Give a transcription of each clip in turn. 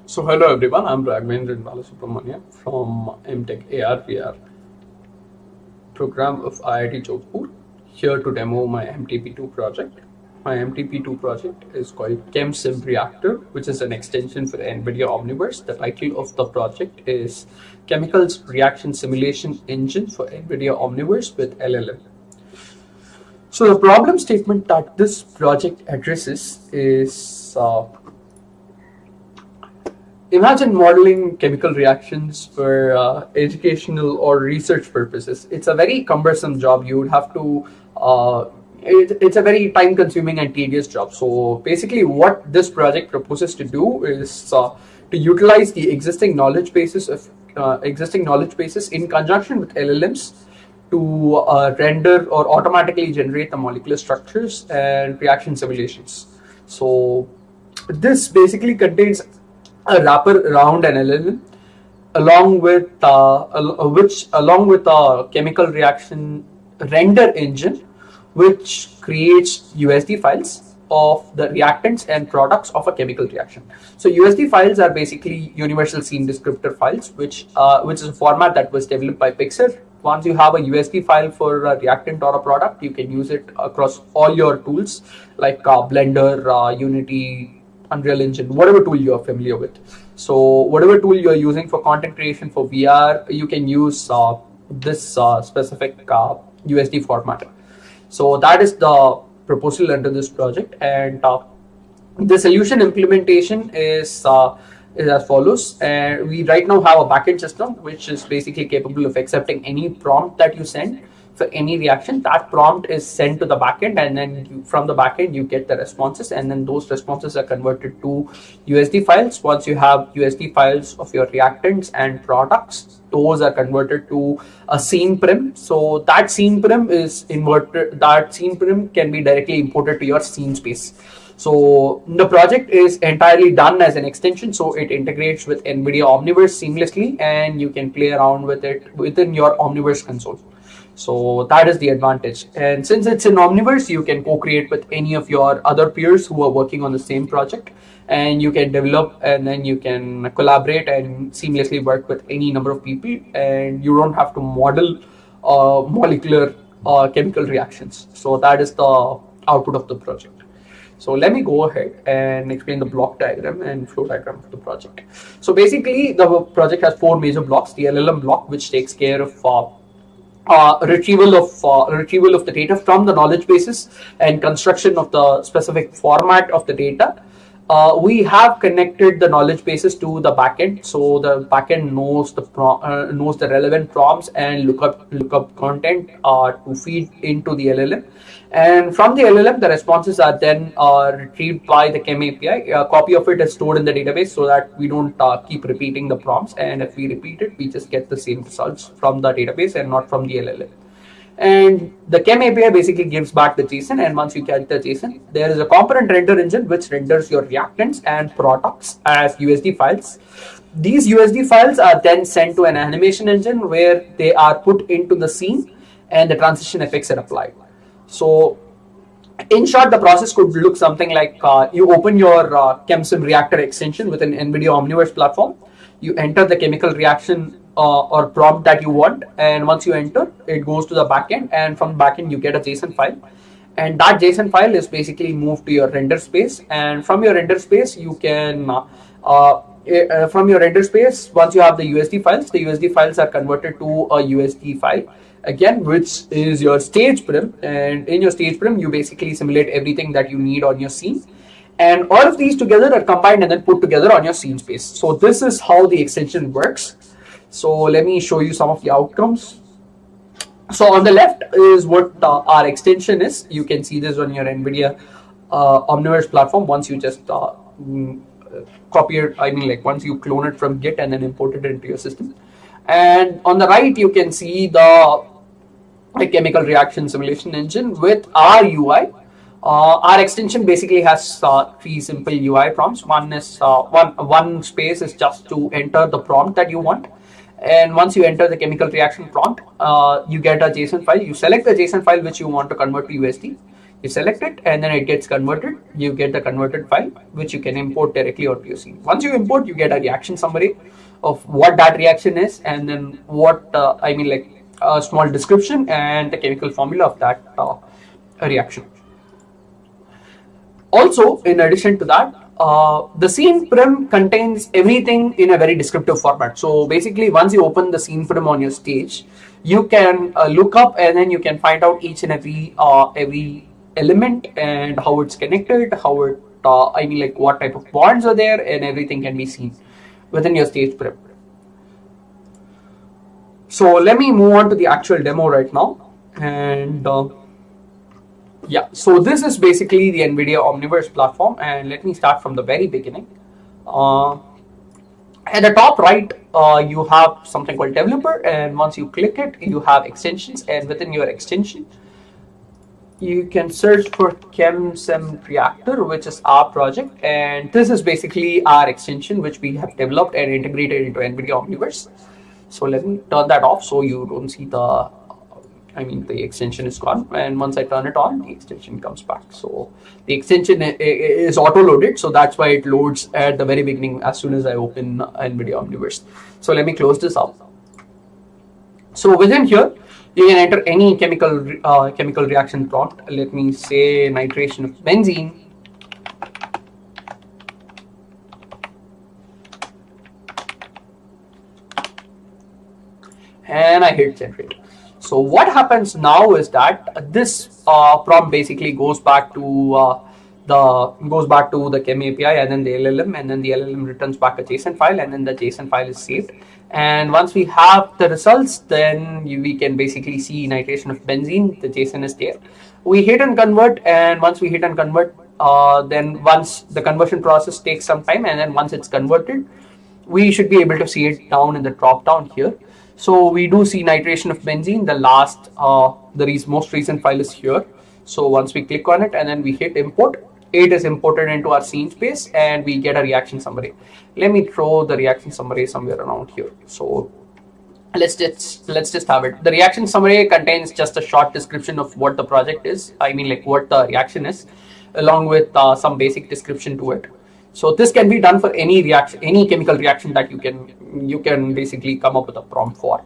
So hello everyone, I'm Raghavendra Balasubramania from MTech AR/VR program of IIT Jodhpur, here to demo my MTP2 project. My MTP2 project is called ChemSim Reactor, which is an extension for Nvidia Omniverse. The title of the project is Chemicals Reaction Simulation Engine for Nvidia Omniverse with LLM. So the problem statement that this project addresses is imagine modeling chemical reactions for educational or research purposes. It's a very cumbersome job. You would have to, it's a very time consuming and tedious job. So basically, what this project proposes to do is to utilize the existing knowledge bases in conjunction with LLMs to render or automatically generate the molecular structures and reaction simulations. So this basically contains a wrapper around an LLM, along with a chemical reaction render engine, which creates USD files of the reactants and products of a chemical reaction. So USD files are basically universal scene descriptor files, which is a format that was developed by Pixar. Once you have a USD file for a reactant or a product, you can use it across all your tools like Blender, Unity, Unreal Engine, whatever tool you're familiar with. So whatever tool you're using for content creation for VR, you can use this specific USD format. So that is the proposal under this project, and the solution implementation is as follows. And we right now have a backend system which is basically capable of accepting any prompt that you send for any reaction. That prompt is sent to the backend, and then from the backend you get the responses, and then those responses are converted to USD files. Once you have USD files of your reactants and products, those are converted to a scene prim. So that scene prim is inverted. That scene prim can be directly imported to your scene space. So the project is entirely done as an extension, so it integrates with NVIDIA Omniverse seamlessly, and you can play around with it within your Omniverse console. So that is the advantage. And since it's in Omniverse, you can co-create with any of your other peers who are working on the same project, and you can develop, and then you can collaborate and seamlessly work with any number of people, and you don't have to model molecular chemical reactions. So that is the output of the project. So let me go ahead and explain the block diagram and flow diagram of the project. So basically, the project has four major blocks. The LLM block, which takes care of retrieval of the data from the knowledge bases and construction of the specific format of the data. We have connected the knowledge bases to the backend, so the backend knows the relevant prompts and lookup content to feed into the LLM. And from the LLM, the responses are then retrieved by the Chem API. A copy of it is stored in the database so that we don't keep repeating the prompts. And if we repeat it, we just get the same results from the database and not from the LLM. And the Chem API basically gives back the JSON. And once you get the JSON, there is a component render engine which renders your reactants and products as USD files. These USD files are then sent to an animation engine where they are put into the scene and the transition effects are applied. So in short, the process could look something like you open your ChemSim Reactor extension with an NVIDIA Omniverse platform. You enter the chemical reaction or prompt that you want, and once you enter, it goes to the backend, and from the backend you get a JSON file, and that JSON file is basically moved to your render space. And from your render space, you can from your render space, once you have the USD files are converted to a USD file again, which is your stage prim. And in your stage prim, you basically simulate everything that you need on your scene, and all of these together are combined and then put together on your scene space. So this is how the extension works. So let me show you some of the outcomes. So on the left is what our extension is. You can see this on your NVIDIA Omniverse platform. Once you just copy it, once you clone it from Git and then import it into your system. And on the right, you can see the chemical reaction simulation engine with our UI. Our extension basically has three simple UI prompts. One is one space is just to enter the prompt that you want. And once you enter the chemical reaction prompt, you get a JSON file. You select the JSON file which you want to convert to USD. You select it and then it gets converted. You get the converted file, which you can import directly onto your scene. Once you import, you get a reaction summary of what that reaction is, and then what like a small description and the chemical formula of that reaction. Also, in addition to that, the scene prim contains everything in a very descriptive format. So basically, once you open the scene prim on your stage, you can look up and then you can find out each and every element and how it's connected, how it like what type of bonds are there, and everything can be seen within your stage prim. So let me move on to the actual demo right now. And yeah, so this is basically the Nvidia Omniverse platform, and let me start from the very beginning. At the top right, you have something called developer, and once you click it, you have extensions, and within your extension, you can search for ChemSem Reactor, which is our project, and this is basically our extension which we have developed and integrated into Nvidia Omniverse. So let me turn that off so you don't see the extension is gone, and once I turn it on, the extension comes back. So the extension is auto-loaded, so that's why it loads at the very beginning as soon as I open Nvidia Omniverse. So let me close this up. So within here, you can enter any chemical reaction prompt. Let me say nitration of benzene. And I hit generate. So what happens now is that this prompt basically goes back to the Chem API and then the LLM, and then the LLM returns back a JSON file, and then the JSON file is saved. And once we have the results, then we can basically see nitration of benzene. The JSON is there. We hit and convert, and once we hit and convert, then once the conversion process takes some time, and then once it's converted, we should be able to see it down in the drop down here. So we do see nitration of benzene. The most recent file is here. So once we click on it and then we hit import, it is imported into our scene space, and we get a reaction summary. Let me throw the reaction summary somewhere around here. So let's just have it. The reaction summary contains just a short description of what the project is. Like what the reaction is, along with some basic description to it. So this can be done for any reaction, any chemical reaction that you can basically come up with a prompt for.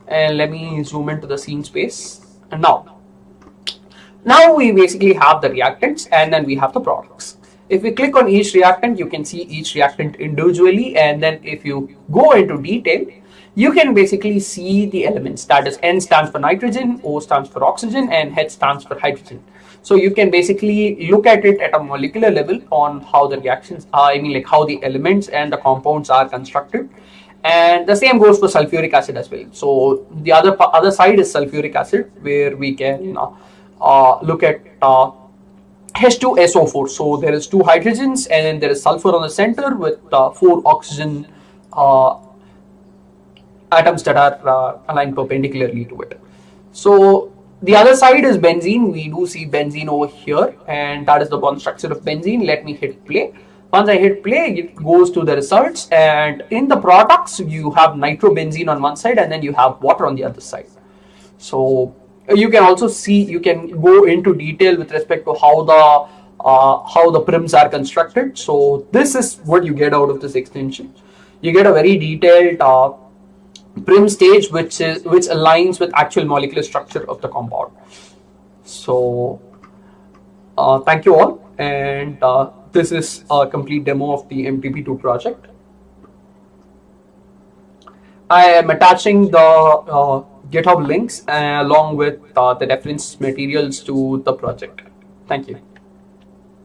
And let me zoom into the scene space. And now we basically have the reactants, and then we have the products. If we click on each reactant, you can see each reactant individually, and then if you go into detail, you can basically see the elements. That is, N stands for nitrogen, O stands for oxygen, and H stands for hydrogen. So you can basically look at it at a molecular level on how the reactions are, how the elements and the compounds are constructed. And the same goes for sulfuric acid as well. So the other side is sulfuric acid, where we can look at H2SO4. So there is 2 hydrogens, and then there is sulfur on the center with 4 oxygen atoms that are aligned perpendicularly to it. So the other side is benzene. We do see benzene over here, and that is the bond structure of benzene. Let me hit play. Once I hit play, it goes to the results, and in the products, you have nitrobenzene on one side, and then you have water on the other side. So you can also see, you can go into detail with respect to how the prims are constructed. So this is what you get out of this extension. You get a very detailed prim stage which aligns with actual molecular structure of the compound. So thank you all, and this is a complete demo of the MTP2 project. I am attaching the GitHub links along with the reference materials to the project. Thank you.